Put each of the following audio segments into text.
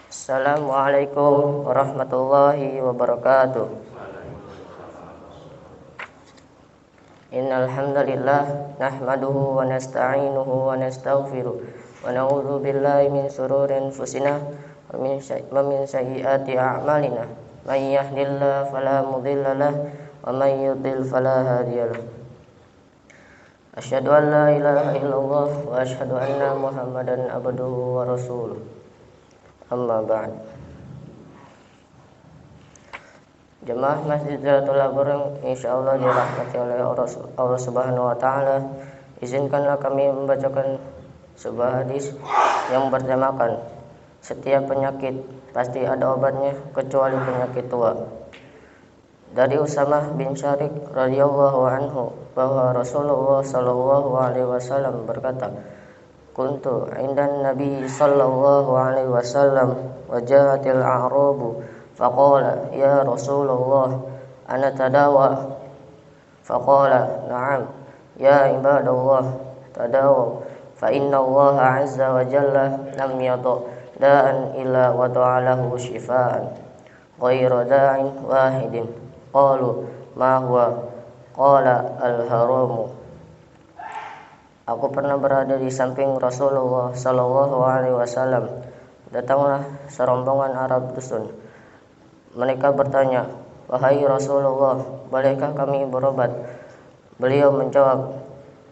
Assalamualaikum warahmatullahi wabarakatuh. Innal hamdalillah nahmaduhu wa nasta'inuhu wa nastaghfiruh wa na'udzu billahi min shururi anfusina wa min sayyiati a'malina. May yahdihillahu fala mudilla lahu wa may yudlil fala hadiya lahu. Asyhadu an la ilaha illallah wa asyhadu anna Muhammadan abduhu wa rasuluh. Amma ba'd. Jemaah Masjid Zalatul Abur yang insyaallah dirahmati oleh Allah Subhanahu wa taala, izinkanlah kami membacakan sebuah hadis yang bertemakan setiap penyakit pasti ada obatnya kecuali penyakit tua. Dari Usamah bin Syariq radhiyallahu anhu bahwa Rasulullah sallallahu alaihi wasallam berkata, "Kuntu 'indan Nabi sallallahu alaihi wasallam wa ja'atil a'rabu faqala ya Rasulullah ana tadawa." Faqala, "Na'am ya ibadallah tadawa fa inna Allah 'azza wa jalla lam yada' da'an illa wada'alahu shifaan ghayra da'in wahidin." Qalu ma huwa? Qala al-haramu. Aku pernah berada di samping Rasulullah sallallahu alaihi wasallam. Datanglah serombongan Arab dusun. Mereka bertanya, "Wahai Rasulullah, bolehkah kami berobat?" Beliau menjawab,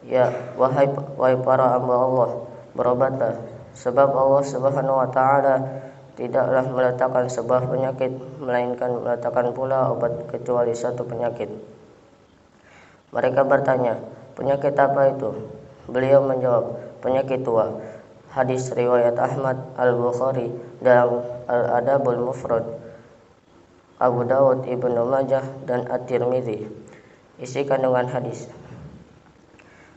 "Ya, wahai para hamba Allah, berobatlah. Sebab Allah Subhanahu wa taala tidaklah meletakkan sebuah penyakit melainkan meletakkan pula obat kecuali satu penyakit." Mereka bertanya, "Penyakit apa itu?" Beliau menjawab, "Penyakit tua." Hadis riwayat Ahmad, Al-Bukhari dalam Al-Adabul Mufrad, Abu Dawud, Ibnu Majah, dan At-Tirmidzi. Isi kandungan hadis.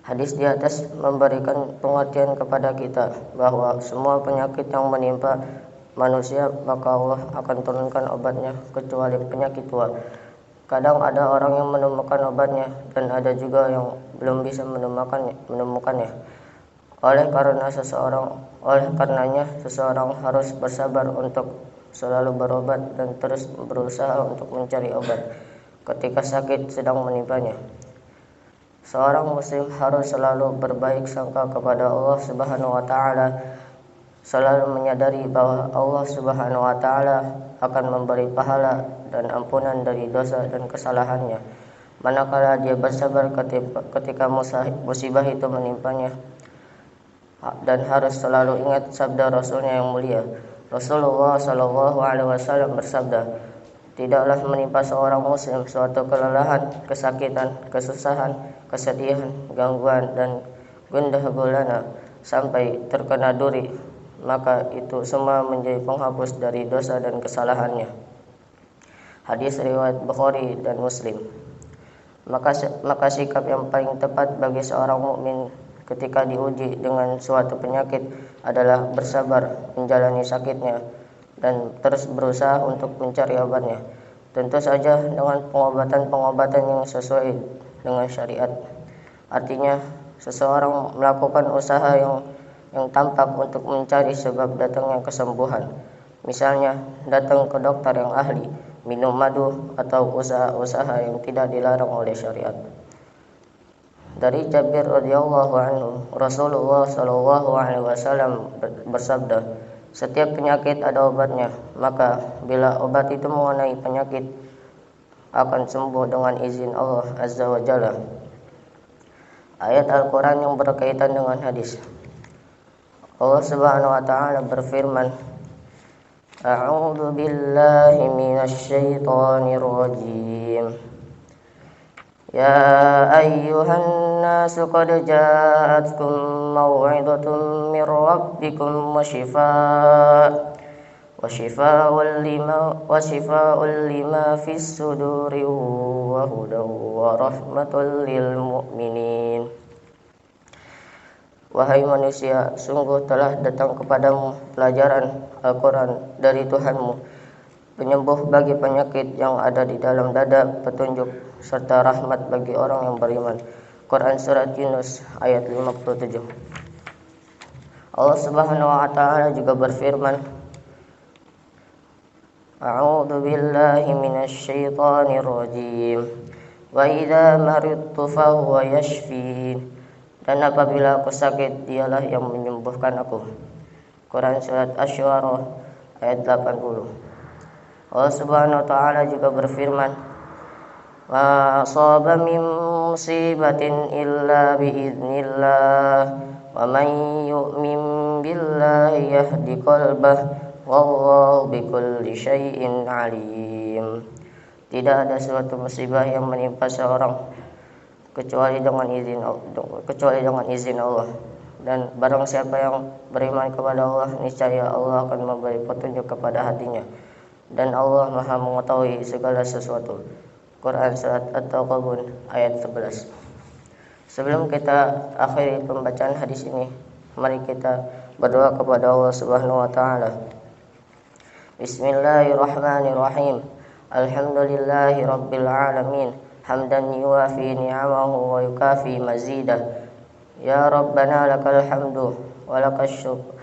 Hadis di atas memberikan pengertian kepada kita bahwa semua penyakit yang menimpa manusia maka Allah akan turunkan obatnya kecuali penyakit tua. Kadang ada orang yang menemukan obatnya dan ada juga yang belum bisa menemukannya. Oleh karenanya seseorang harus bersabar untuk selalu berobat dan terus berusaha untuk mencari obat ketika sakit sedang menimpanya. Seorang muslim harus selalu berbaik sangka kepada Allah Subhanahu wa taala, selalu menyadari bahwa Allah Subhanahu wa taala akan memberi pahala dan ampunan dari dosa dan kesalahannya manakala dia bersabar ketika musibah itu menimpanya. Dan harus selalu ingat sabda Rasulnya yang mulia. Rasulullah sallallahu alaihi wasallam bersabda, "Tidaklah menimpa seorang muslim suatu kelelahan, kesakitan, kesusahan, kesedihan, gangguan dan gundah gulana sampai terkena duri, maka itu semua menjadi penghapus dari dosa dan kesalahannya." Hadis riwayat Bukhari dan Muslim. Maka sikap yang paling tepat bagi seorang mukmin ketika diuji dengan suatu penyakit adalah bersabar menjalani sakitnya dan terus berusaha untuk mencari obatnya. Tentu saja dengan pengobatan yang sesuai dengan syariat. Artinya seseorang melakukan usaha yang tampak untuk mencari sebab datangnya kesembuhan. Misalnya datang ke dokter yang ahli, minum madu, atau usaha-usaha yang tidak dilarang oleh syariat. Dari Jabir radhiyallahu anhu, Rasulullah sallallahu alaihi wasallam bersabda, "Setiap penyakit ada obatnya, maka bila obat itu mengenai penyakit akan sembuh dengan izin Allah Azza wa Jalla." Ayat Al-Quran yang berkaitan dengan hadis. Allah Subhanahu wa taala berfirman, "A'udzu billahi minasy syaithanir rajim. Ya ayyuhan nasu qad ja'atkum maw'idhatun mir rabbikum wa shifaa'un lima fis suduri wa hudan wa rahmatul lil mu'minin." Wahai manusia, sungguh telah datang kepadamu pelajaran Al-Quran dari Tuhanmu, penyembuh bagi penyakit yang ada di dalam dada, petunjuk serta rahmat bagi orang yang beriman. Quran Surat Yunus ayat 57. Allah Subhanahu wa taala juga berfirman, A'udzu billahi minasy syaithanir rajim. Wa idza maridtu fahuwa yashfin. Dan apabila aku sakit, dialah yang menyembuhkan aku. Quran surat Asy-Syu'ara ayat 80. Allah Subhanahu wa taala juga berfirman, "Ma asaba min musibatin illa biiznillah, wa man yu'min billahi yahdi qalbah, wallahu bikulli syai'in alim." Tidak ada suatu musibah yang menimpa seorang kecuali dengan izin Allah. Dan barang siapa yang beriman kepada Allah, niscaya Allah akan memberi petunjuk kepada hatinya. Dan Allah Maha mengetahui segala sesuatu. Quran surat At-Taghabun ayat 11. Sebelum kita akhiri pembacaan hadis ini, mari kita berdoa kepada Allah Subhanahu wa taala. Bismillahirrahmanirrahim. Alhamdulillahi rabbil alamin. Hamdan yuwafi ni'amahu wa yukafi mazidah. Ya Rabbana lakal hamdu wa lakash syukr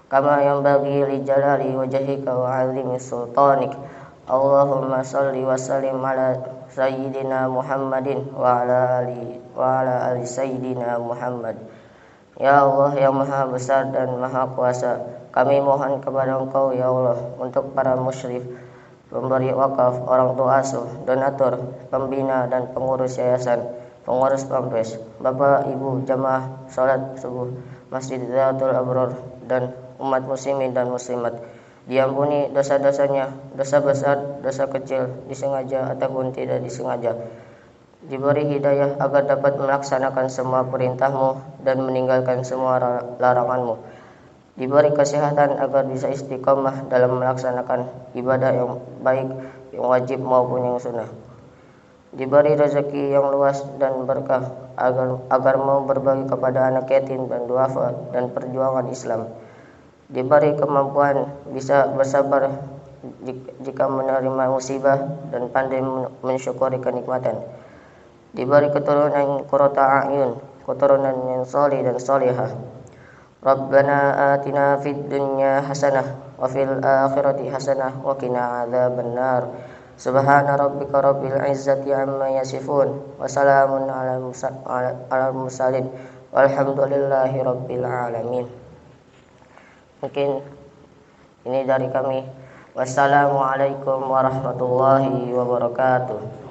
kama yanbaghi li jalali wajhika wa 'azimi sultanik. Allahumma salli wa sallim ala sayyidina Muhammadin wa ala ali sayyidina Muhammad. Ya Allah yang maha besar dan maha kuasa, kami mohon kepada Engkau ya Allah untuk para musyrif, pemberi wakaf, orang tua asuh, donatur, pembina dan pengurus yayasan, pengurus pampres, Bapak Ibu jamaah salat subuh Masjid Zatul Abror dan umat muslimin dan muslimat. Diampuni dosa-dosanya, dosa besar, dosa kecil, disengaja ataupun tidak disengaja. Diberi hidayah agar dapat melaksanakan semua perintah-Mu dan meninggalkan semua larangan-Mu. Diberi kesehatan agar bisa istiqomah dalam melaksanakan ibadah yang baik, yang wajib maupun yang sunnah. Diberi rezeki yang luas dan berkah agar mau berbagi kepada anak yatim dan duafa dan perjuangan Islam. Diberi kemampuan bisa bersabar jika menerima musibah dan pandai mensyukuri kenikmatan. Diberi keturunan yang qurrata a'yun, keturunan yang salih dan salihah. Rabbana atina fid dunya hasanah wa fil akhirati hasanah wa qina adzabannar. Subhana rabbika rabbil izzati amma yasifun wa salamun ala mursalin walhamdulillahi rabbil alamin. Mungkin ini dari kami. Wassalamualaikum warahmatullahi wabarakatuh.